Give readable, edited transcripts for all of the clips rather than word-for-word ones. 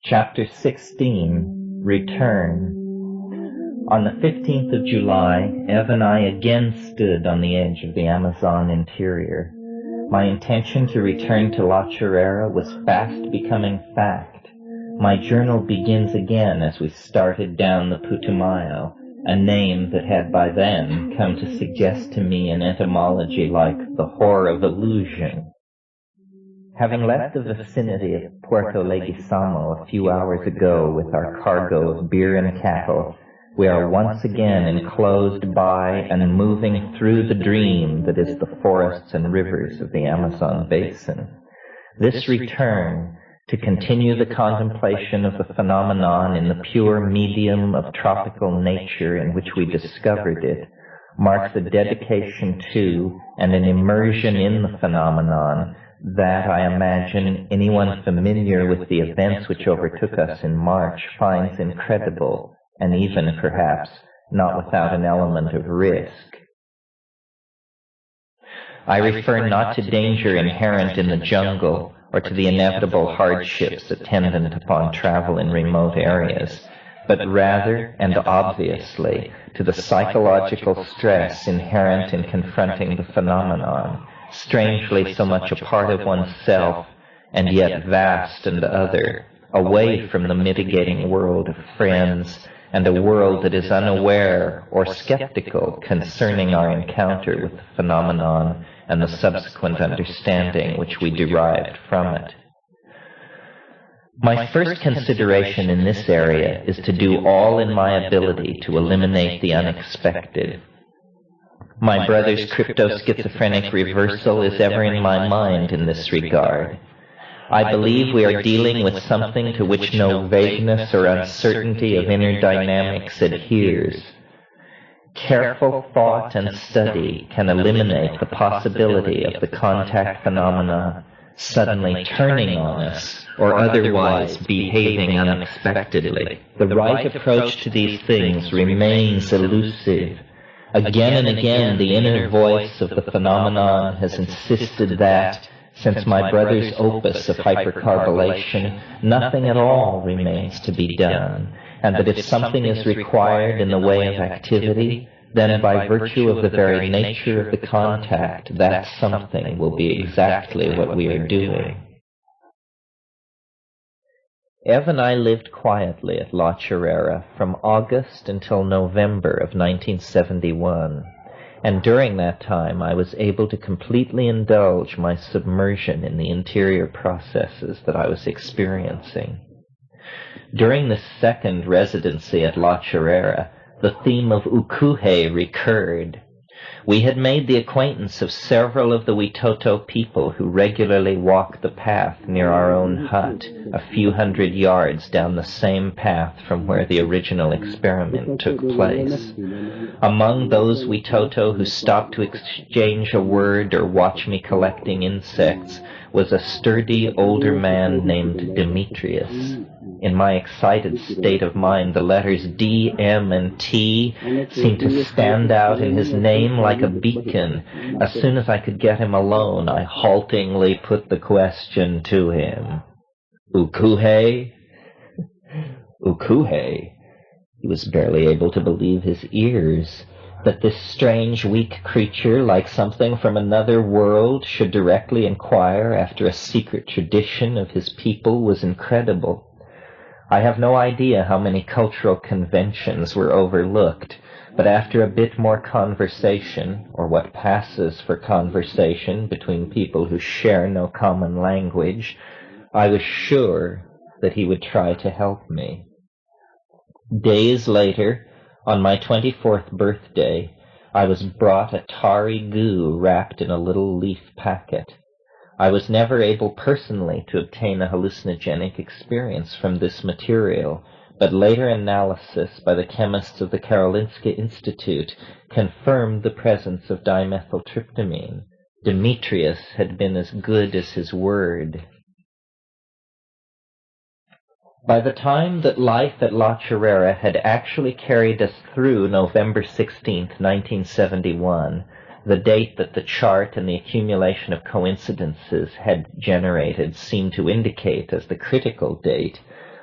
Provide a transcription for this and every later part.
Chapter 16, Return. On the 15th of July, Ev and I again stood on the edge of the Amazon interior. My intention to return to La Chorrera was fast becoming fact. My journal begins again as we started down the Putumayo, a name that had by then come to suggest to me an etymology like the whore of illusion. Having left the vicinity of Puerto Leguizamo a few hours ago with our cargo of beer and cattle, we are once again enclosed by and moving through the dream that is the forests and rivers of the Amazon basin. This return, to continue the contemplation of the phenomenon in the pure medium of tropical nature in which we discovered it, marks a dedication to and an immersion in the phenomenon that, I imagine, anyone familiar with the events which overtook us in March finds incredible, and even, perhaps, not without an element of risk. I refer not to danger inherent in the jungle, or to the inevitable hardships attendant upon travel in remote areas, but rather, and obviously, to the psychological stress inherent in confronting the phenomenon, strangely so much a part of oneself, and yet vast and other, away from the mitigating world of friends, and a world that is unaware or skeptical concerning our encounter with the phenomenon and the subsequent understanding which we derived from it. My first consideration in this area is to do all in my ability to eliminate the unexpected. My brother's crypto-schizophrenic reversal is ever in my mind in this regard. I believe we are dealing with something to which no vagueness or uncertainty of inner dynamics adheres. Careful thought and study can eliminate the possibility of the contact phenomena suddenly turning on us or otherwise behaving unexpectedly. The right approach to these things remains elusive. Again and again, the inner voice of the phenomenon has insisted that, since my brother's opus of hypercarbylation, nothing at all remains to be done, and that if something is required in the way of activity, then by virtue of the very nature of the contact, that something will be exactly what we are doing. Ev and I lived quietly at La Chorrera from August until November of 1971, and during that time I was able to completely indulge my submersion in the interior processes that I was experiencing. During this second residency at La Chorrera, the theme of Ukuhe recurred. We had made the acquaintance of several of the Witoto people who regularly walk the path near our own hut, a few hundred yards down the same path from where the original experiment took place. Among those Witoto who stopped to exchange a word or watch me collecting insects was a sturdy older man named Demetrius. In my excited state of mind, the letters D, M, and T seemed to stand out in his name like a beacon. As soon as I could get him alone, I haltingly put the question to him. Ukuhe? Ukuhe? He was barely able to believe his ears. That this strange, weak creature, like something from another world, should directly inquire after a secret tradition of his people was incredible. I have no idea how many cultural conventions were overlooked, but after a bit more conversation, or what passes for conversation between people who share no common language, I was sure that he would try to help me. Days later, on my 24th birthday, I was brought a tarry goo wrapped in a little leaf packet. I was never able personally to obtain a hallucinogenic experience from this material, but later analysis by the chemists of the Karolinska Institute confirmed the presence of dimethyltryptamine. Demetrius had been as good as his word. By the time that life at La Chorrera had actually carried us through November 16, 1971, the date that the chart and the accumulation of coincidences had generated seemed to indicate as the critical date,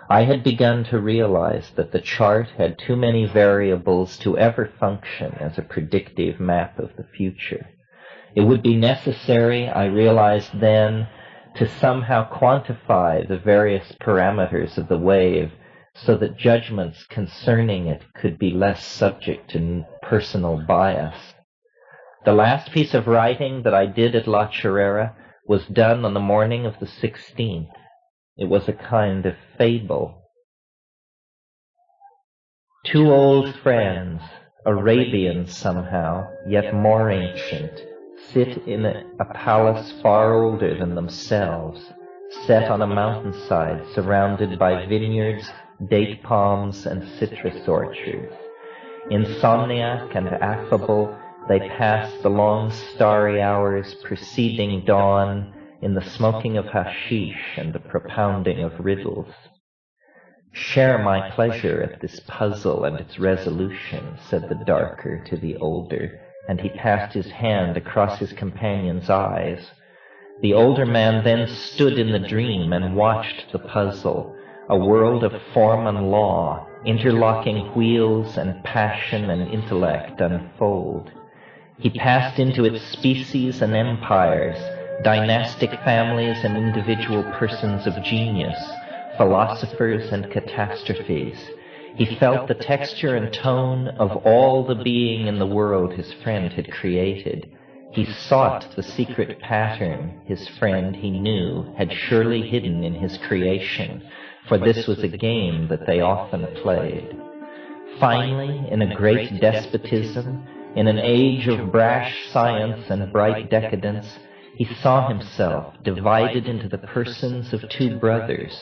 I had begun to realize that the chart had too many variables to ever function as a predictive map of the future. It would be necessary, I realized then, to somehow quantify the various parameters of the wave so that judgments concerning it could be less subject to personal bias. The last piece of writing that I did at La Chorrera was done on the morning of the 16th. It was a kind of fable. Two old friends, Arabian somehow, yet more ancient, sit in a palace far older than themselves, set on a mountainside surrounded by vineyards, date palms, and citrus orchards. Insomniac and affable, they pass the long starry hours preceding dawn in the smoking of hashish and the propounding of riddles. "Share my pleasure at this puzzle and its resolution," said the darker to the older, and he passed his hand across his companion's eyes. The older man then stood in the dream and watched the puzzle, a world of form and law, interlocking wheels and passion and intellect unfold. He passed into its species and empires, dynastic families and individual persons of genius, philosophers and catastrophes. He felt the texture and tone of all the being in the world his friend had created. He sought the secret pattern his friend, he knew, had surely hidden in his creation, for this was a game that they often played. Finally, in a great despotism, in an age of brash science and bright decadence, he saw himself divided into the persons of two brothers.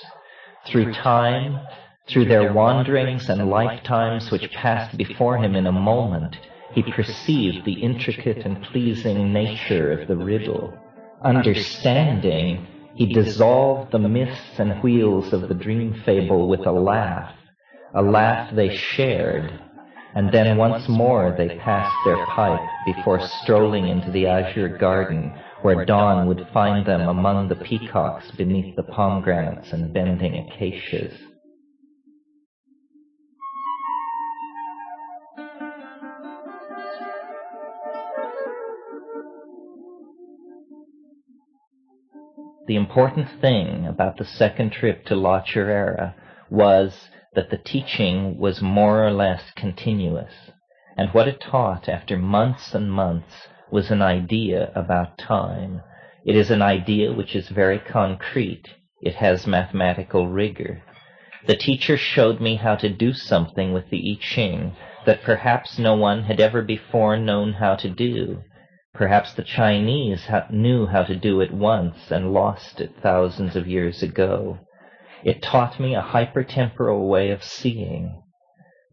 Through time, through their wanderings and lifetimes which passed before him in a moment, he perceived the intricate and pleasing nature of the riddle. Understanding, he dissolved the mists and wheels of the dream fable with a laugh they shared, and then once more they passed their pipe before strolling into the azure garden where dawn would find them among the peacocks beneath the pomegranates and bending acacias. The important thing about the second trip to La Chorrera was that the teaching was more or less continuous, and what it taught after months and months was an idea about time. It is an idea which is very concrete. It has mathematical rigor. The teacher showed me how to do something with the I Ching that perhaps no one had ever before known how to do. Perhaps the Chinese knew how to do it once and lost it thousands of years ago. It taught me a hypertemporal way of seeing.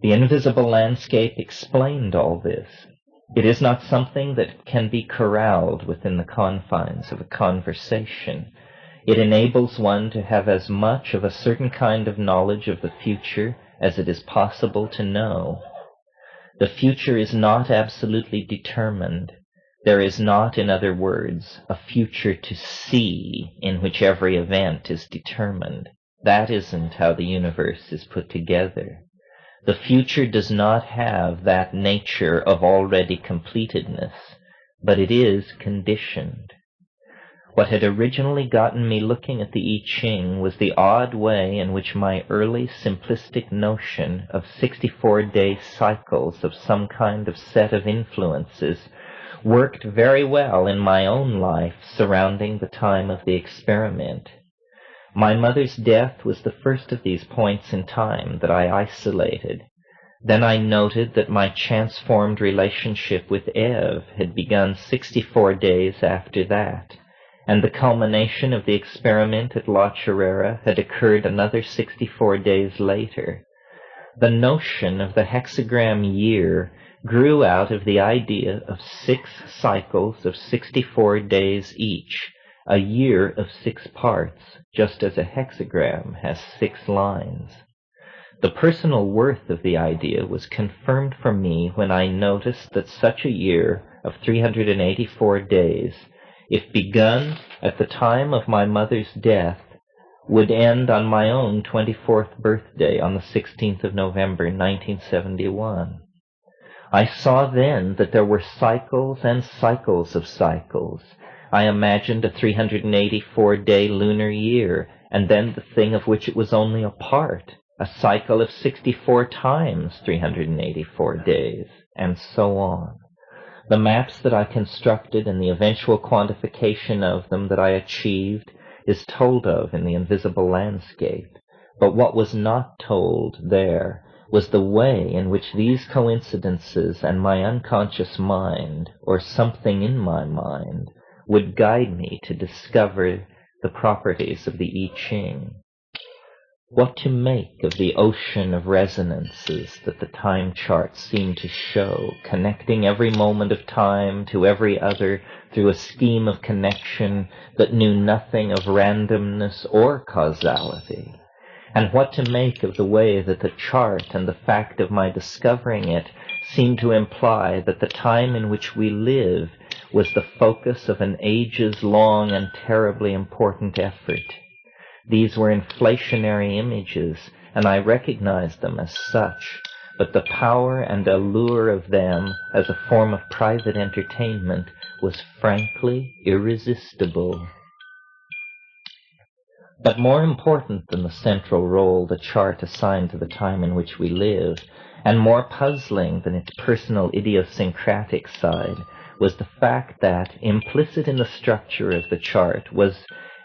The invisible landscape explained all this. It is not something that can be corralled within the confines of a conversation. It enables one to have as much of a certain kind of knowledge of the future as it is possible to know. The future is not absolutely determined. There is not, in other words, a future to see in which every event is determined. That isn't how the universe is put together. The future does not have that nature of already completedness, but it is conditioned. What had originally gotten me looking at the I Ching was the odd way in which my early simplistic notion of 64-day cycles of some kind of set of influences worked very well in my own life surrounding the time of the experiment. My mother's death was the first of these points in time that I isolated. Then I noted that my chance-formed relationship with Eve had begun 64 days after that, and the culmination of the experiment at La Chorrera had occurred another 64 days later. The notion of the hexagram year grew out of the idea of 6 cycles of 64 days each, a year of 6 parts, just as a hexagram has 6 lines. The personal worth of the idea was confirmed for me when I noticed that such a year of 384 days, if begun at the time of my mother's death, would end on my own 24th birthday on the 16th of November, 1971. I saw then that there were cycles and cycles of cycles. I imagined a 384-day lunar year, and then the thing of which it was only a part, a cycle of 64 times 384 days, and so on. The maps that I constructed and the eventual quantification of them that I achieved is told of in the invisible landscape. But what was not told there was the way in which these coincidences and my unconscious mind, or something in my mind, would guide me to discover the properties of the I Ching. What to make of the ocean of resonances that the time charts seem to show, connecting every moment of time to every other through a scheme of connection that knew nothing of randomness or causality? And what to make of the way that the chart and the fact of my discovering it seem to imply that the time in which we live was the focus of an ages-long and terribly important effort? These were inflationary images, and I recognized them as such, but the power and allure of them as a form of private entertainment was frankly irresistible. But more important than the central role the chart assigned to the time in which we live, and more puzzling than its personal idiosyncratic side, was the fact that, implicit in the structure of the chart, was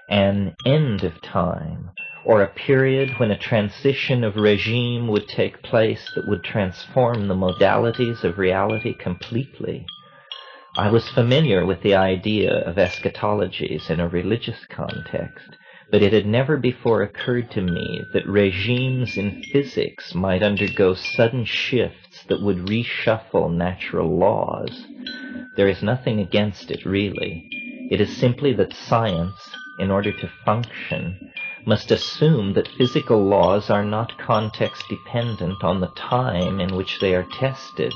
an end of time, or a period when a transition of regime would take place that would transform the modalities of reality completely. I was familiar with the idea of eschatologies in a religious context, but it had never before occurred to me that regimes in physics might undergo sudden shifts that would reshuffle natural laws. There is nothing against it, really. It is simply that science, in order to function, must assume that physical laws are not context-dependent on the time in which they are tested.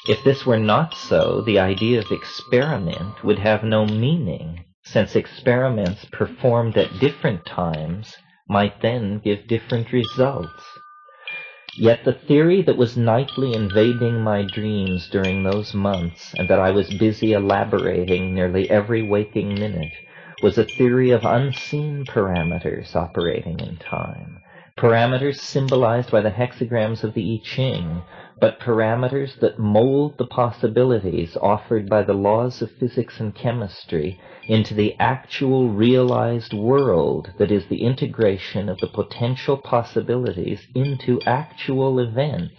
If this were not so, the idea of experiment would have no meaning, since experiments performed at different times might then give different results. Yet the theory that was nightly invading my dreams during those months, and that I was busy elaborating nearly every waking minute, was a theory of unseen parameters operating in time. Parameters symbolized by the hexagrams of the I Ching, but parameters that mold the possibilities offered by the laws of physics and chemistry into the actual realized world that is the integration of the potential possibilities into actual events.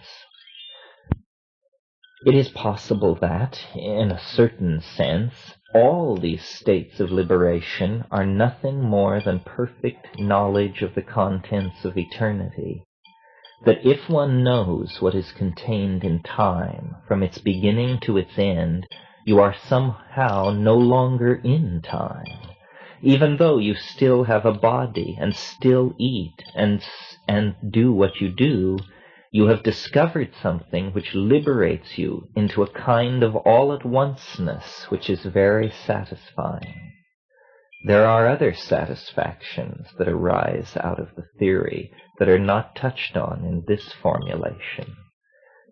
It is possible that, in a certain sense, all these states of liberation are nothing more than perfect knowledge of the contents of eternity. That if one knows what is contained in time, from its beginning to its end, you are somehow no longer in time. Even though you still have a body and still eat and do what you do, you have discovered something which liberates you into a kind of all-at-onceness which is very satisfying. There are other satisfactions that arise out of the theory that are not touched on in this formulation.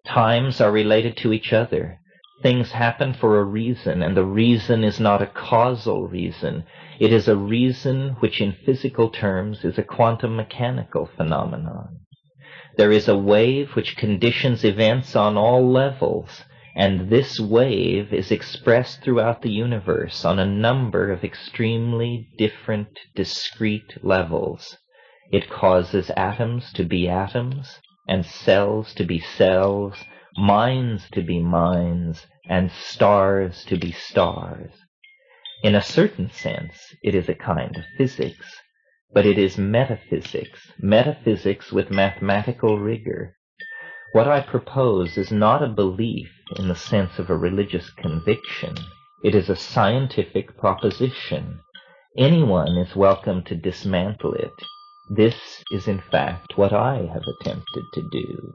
Times are related to each other. Things happen for a reason, and the reason is not a causal reason. It is a reason which in physical terms is a quantum mechanical phenomenon. There is a wave which conditions events on all levels, and this wave is expressed throughout the universe on a number of extremely different, discrete levels. It causes atoms to be atoms, and cells to be cells, minds to be minds, and stars to be stars. In a certain sense, it is a kind of physics, but it is metaphysics with mathematical rigor. What I propose is not a belief in the sense of a religious conviction. It is a scientific proposition. Anyone is welcome to dismantle it. This is in fact what I have attempted to do.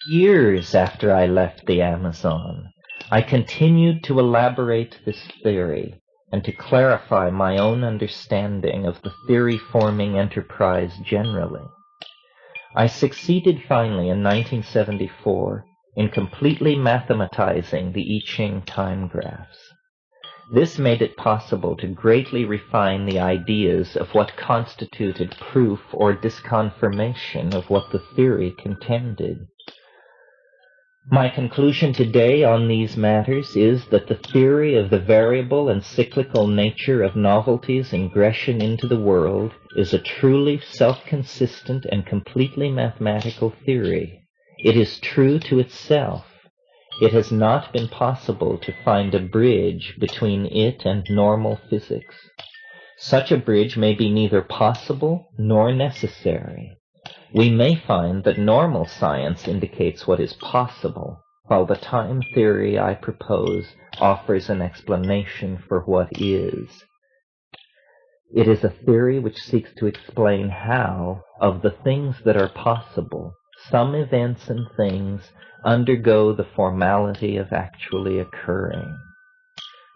Years after I left the Amazon, I continued to elaborate this theory and to clarify my own understanding of the theory-forming enterprise generally. I succeeded finally in 1974 in completely mathematizing the I Ching time graphs. This made it possible to greatly refine the ideas of what constituted proof or disconfirmation of what the theory contended. My conclusion today on these matters is that the theory of the variable and cyclical nature of novelty's ingression into the world is a truly self-consistent and completely mathematical theory. It is true to itself. It has not been possible to find a bridge between it and normal physics. Such a bridge may be neither possible nor necessary. We may find that normal science indicates what is possible, while the time theory I propose offers an explanation for what is. It is a theory which seeks to explain how, of the things that are possible, some events and things undergo the formality of actually occurring.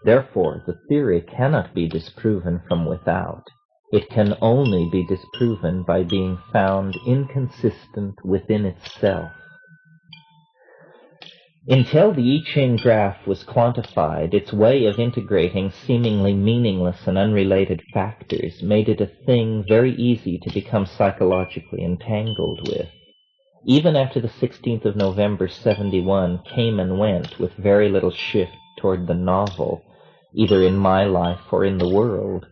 Therefore, the theory cannot be disproven from without. It can only be disproven by being found inconsistent within itself. Until the I Ching graph was quantified, its way of integrating seemingly meaningless and unrelated factors made it a thing very easy to become psychologically entangled with. Even after the 16th of November 71 came and went with very little shift toward the novel, either in my life or in the world,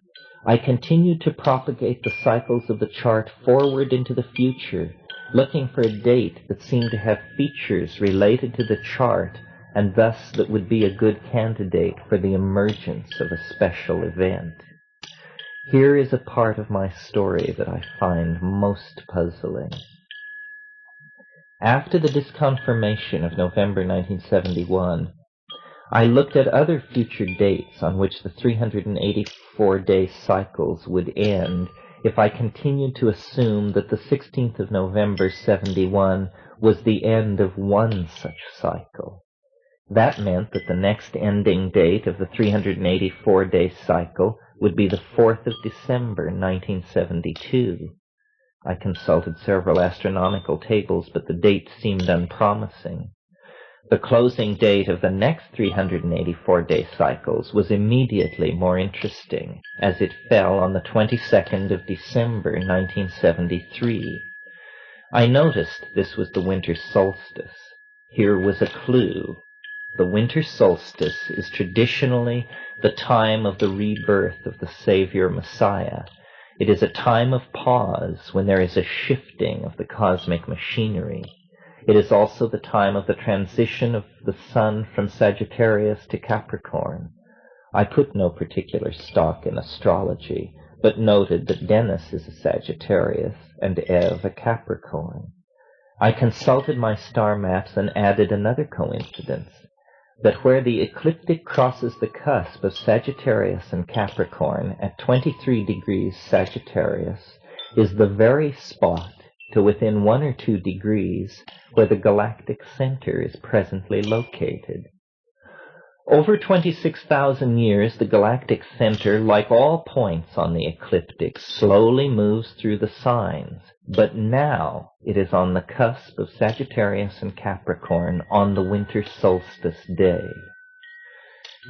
I continued to propagate the cycles of the chart forward into the future, looking for a date that seemed to have features related to the chart and thus that would be a good candidate for the emergence of a special event. Here is a part of my story that I find most puzzling. After the disconfirmation of November 1971, I looked at other future dates on which the 384-day cycles would end if I continued to assume that the 16th of November 71 was the end of one such cycle. That meant that the next ending date of the 384-day cycle would be the 4th of December 1972. I consulted several astronomical tables, but the date seemed unpromising. The closing date of the next 384-day cycles was immediately more interesting, as it fell on the 22nd of December 1973. I noticed this was the winter solstice. Here was a clue. The winter solstice is traditionally the time of the rebirth of the Savior Messiah. It is a time of pause when there is a shifting of the cosmic machinery. It is also the time of the transition of the sun from Sagittarius to Capricorn. I put no particular stock in astrology, but noted that Dennis is a Sagittarius and Eve a Capricorn. I consulted my star maps and added another coincidence, that where the ecliptic crosses the cusp of Sagittarius and Capricorn at 23 degrees Sagittarius is the very spot to within 1 or 2 degrees where the galactic center is presently located. Over 26,000 years, the galactic center, like all points on the ecliptic, slowly moves through the signs, but now it is on the cusp of Sagittarius and Capricorn on the winter solstice day.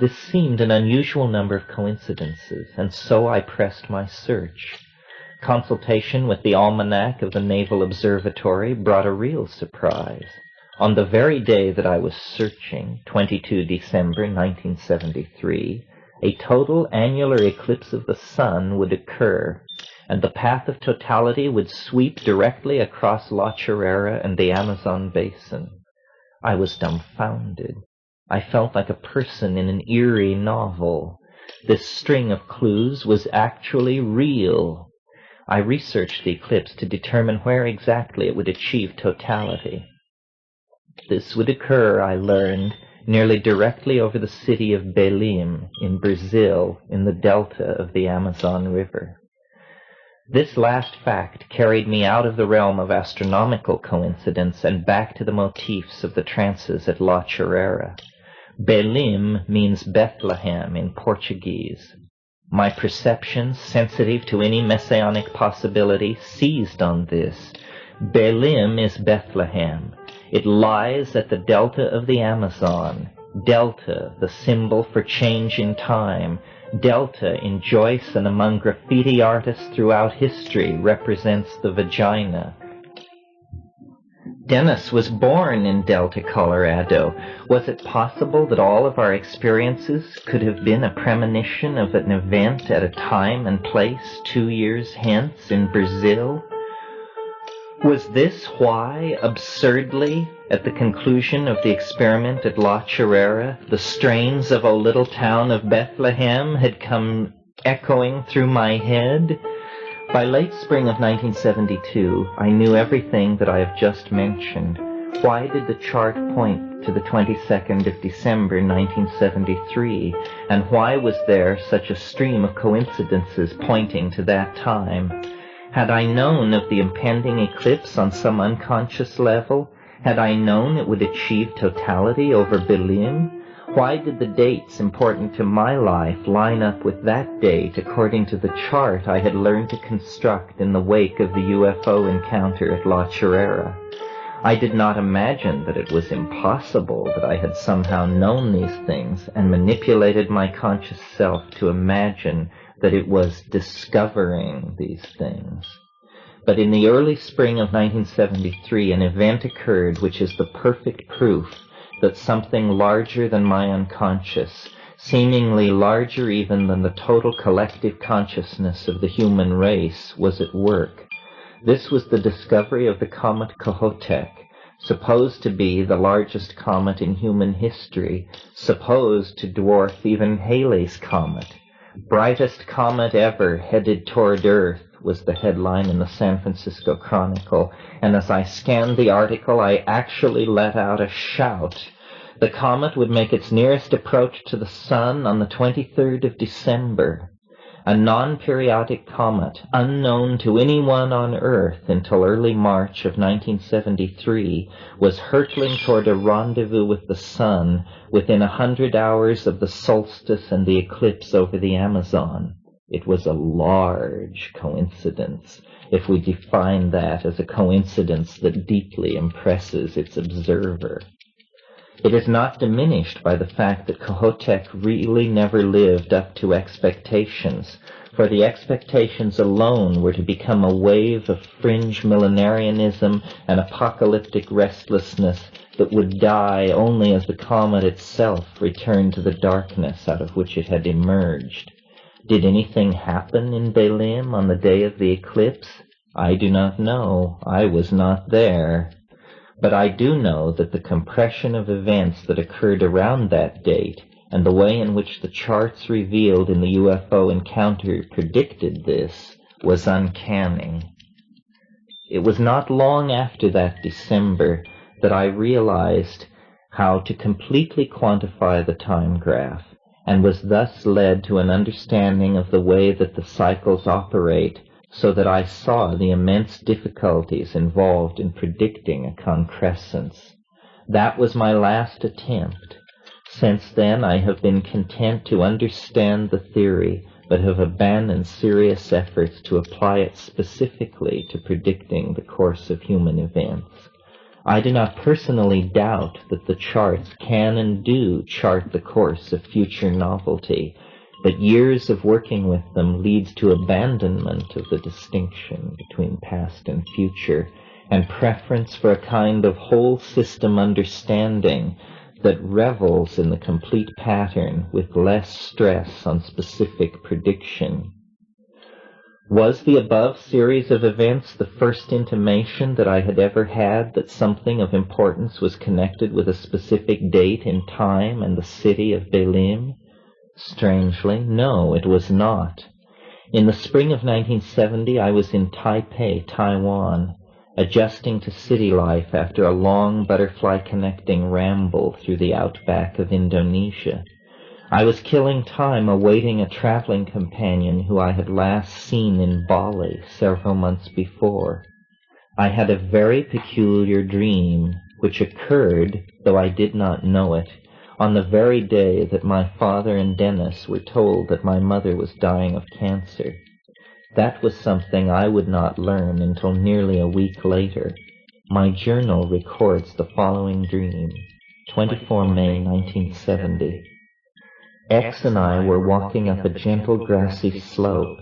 This seemed an unusual number of coincidences, and so I pressed my search. Consultation with the almanac of the Naval Observatory brought a real surprise. On the very day that I was searching, 22 December 1973, a total annular eclipse of the sun would occur, and the path of totality would sweep directly across La Chorrera and the Amazon basin. I was dumbfounded. I felt like a person in an eerie novel. This string of clues was actually real. I researched the eclipse to determine where exactly it would achieve totality. This would occur, I learned, nearly directly over the city of Belém in Brazil, in the delta of the Amazon River. This last fact carried me out of the realm of astronomical coincidence and back to the motifs of the trances at La Chorrera. Belim means Bethlehem in Portuguese. My perceptions, sensitive to any messianic possibility, seized on this. Belim is Bethlehem. It lies at the delta of the Amazon. Delta, the symbol for change in time. Delta, in Joyce and among graffiti artists throughout history, represents the vagina. Dennis was born in Delta, Colorado. Was it possible that all of our experiences could have been a premonition of an event at a time and place 2 years hence in Brazil? Was this why, absurdly, at the conclusion of the experiment at La Chorrera, the strains of O Little Town of Bethlehem had come echoing through my head? By late spring of 1972, I knew everything that I have just mentioned. Why did the chart point to the 22nd of December 1973, and why was there such a stream of coincidences pointing to that time? Had I known of the impending eclipse on some unconscious level? Had I known it would achieve totality over Belim? Why did the dates important to my life line up with that date according to the chart I had learned to construct in the wake of the UFO encounter at La Chorrera? I did not imagine that it was impossible that I had somehow known these things and manipulated my conscious self to imagine that it was discovering these things. But in the early spring of 1973, an event occurred which is the perfect proof that something larger than my unconscious, seemingly larger even than the total collective consciousness of the human race, was at work. This was the discovery of the comet Kohoutek, supposed to be the largest comet in human history, supposed to dwarf even Halley's Comet. Brightest comet ever headed toward Earth was the headline in the San Francisco Chronicle, and as I scanned the article, I actually let out a shout. The comet would make its nearest approach to the sun on the 23rd of December. A non-periodic comet, unknown to anyone on Earth until early March of 1973, was hurtling toward a rendezvous with the sun within 100 hours of the solstice and the eclipse over the Amazon. It was a large coincidence, if we define that as a coincidence that deeply impresses its observer. It is not diminished by the fact that Kohoutek really never lived up to expectations, for the expectations alone were to become a wave of fringe millenarianism and apocalyptic restlessness that would die only as the comet itself returned to the darkness out of which it had emerged. Did anything happen in Belim on the day of the eclipse? I do not know. I was not there. But I do know that the compression of events that occurred around that date and the way in which the charts revealed in the UFO encounter predicted this was uncanny. It was not long after that December that I realized how to completely quantify the time graph, and was thus led to an understanding of the way that the cycles operate, so that I saw the immense difficulties involved in predicting a concrescence. That was my last attempt. Since then I have been content to understand the theory, but have abandoned serious efforts to apply it specifically to predicting the course of human events. I do not personally doubt that the charts can and do chart the course of future novelty, but years of working with them leads to abandonment of the distinction between past and future, and preference for a kind of whole system understanding that revels in the complete pattern with less stress on specific prediction. Was the above series of events the first intimation that I had ever had that something of importance was connected with a specific date in time and the city of Belim? Strangely, no, it was not. In the spring of 1970, I was in Taipei, Taiwan, adjusting to city life after a long butterfly-connecting ramble through the outback of Indonesia. I was killing time awaiting a traveling companion who I had last seen in Bali several months before. I had a very peculiar dream, which occurred, though I did not know it, on the very day that my father and Dennis were told that my mother was dying of cancer. That was something I would not learn until nearly a week later. My journal records the following dream, 24 May 1970. X and I were walking up a gentle grassy slope.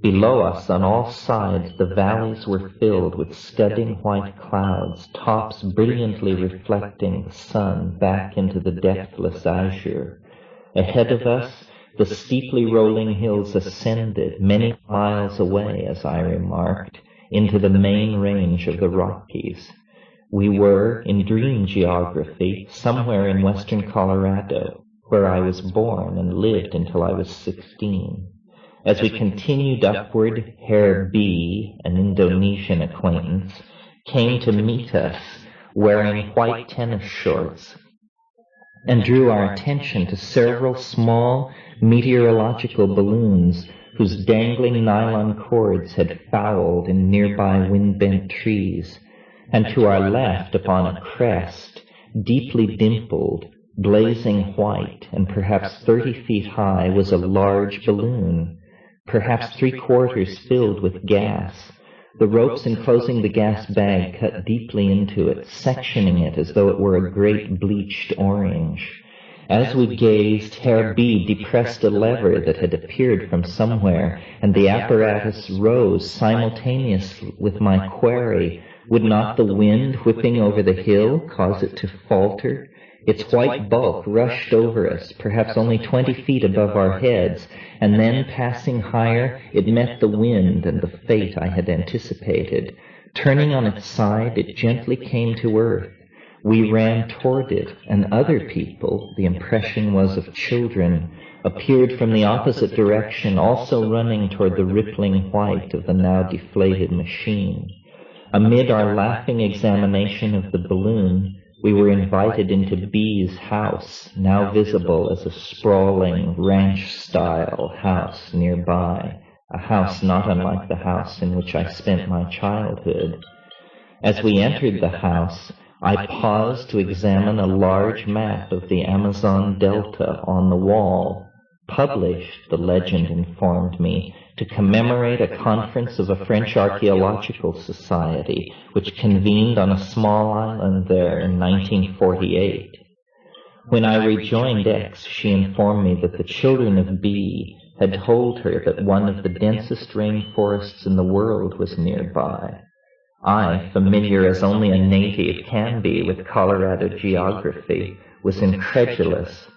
Below us, on all sides, the valleys were filled with scudding white clouds, tops brilliantly reflecting the sun back into the depthless azure. Ahead of us, the steeply rolling hills ascended, many miles away, as I remarked, into the main range of the Rockies. We were, in dream geography, somewhere in western Colorado, where I was born and lived until I was 16. As we continued upward, Herr B, an Indonesian acquaintance, came to meet us wearing white tennis shorts and drew our attention to several small meteorological balloons whose dangling nylon cords had fouled in nearby wind-bent trees, and to our left, upon a crest, deeply dimpled, blazing white, and perhaps 30 feet high, was a large balloon, perhaps 3/4 filled with gas. The ropes enclosing the gas bag cut deeply into it, sectioning it as though it were a great bleached orange. As we gazed, Herr B depressed a lever that had appeared from somewhere, and the apparatus rose simultaneously with my query, would not the wind whipping over the hill cause it to falter? Its white bulk rushed over us, perhaps only 20 feet above our heads, and then, passing higher, it met the wind and the fate I had anticipated. Turning on its side, it gently came to earth. We ran toward it, and other people, the impression was of children, appeared from the opposite direction, also running toward the rippling white of the now deflated machine. Amid our laughing examination of the balloon, we were invited into B's house, now visible as a sprawling, ranch-style house nearby, a house not unlike the house in which I spent my childhood. As we entered the house, I paused to examine a large map of the Amazon Delta on the wall, published, the legend informed me, to commemorate a conference of a French archaeological society, which convened on a small island there in 1948. When I rejoined X, she informed me that the children of B had told her that one of the densest rainforests in the world was nearby. I, familiar as only a native can be with Colorado geography, was incredulous.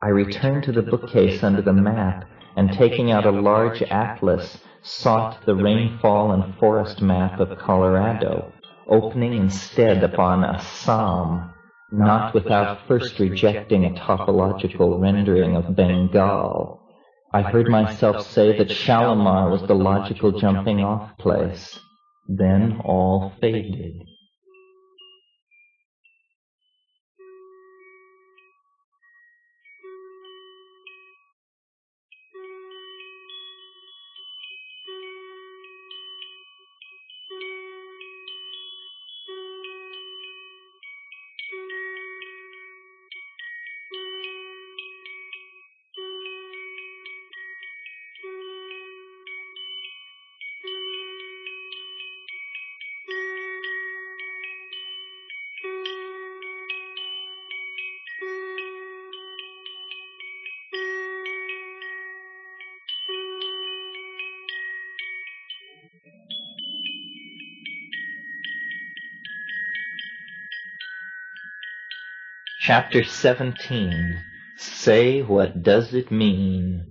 I returned to the bookcase under the map, and taking out a large atlas, sought the rainfall and forest map of Colorado, opening instead upon Assam, not without first rejecting a topological rendering of Bengal. I heard myself say that Shalimar was the logical jumping-off place. Then all faded. Chapter 17. Say, what does it mean?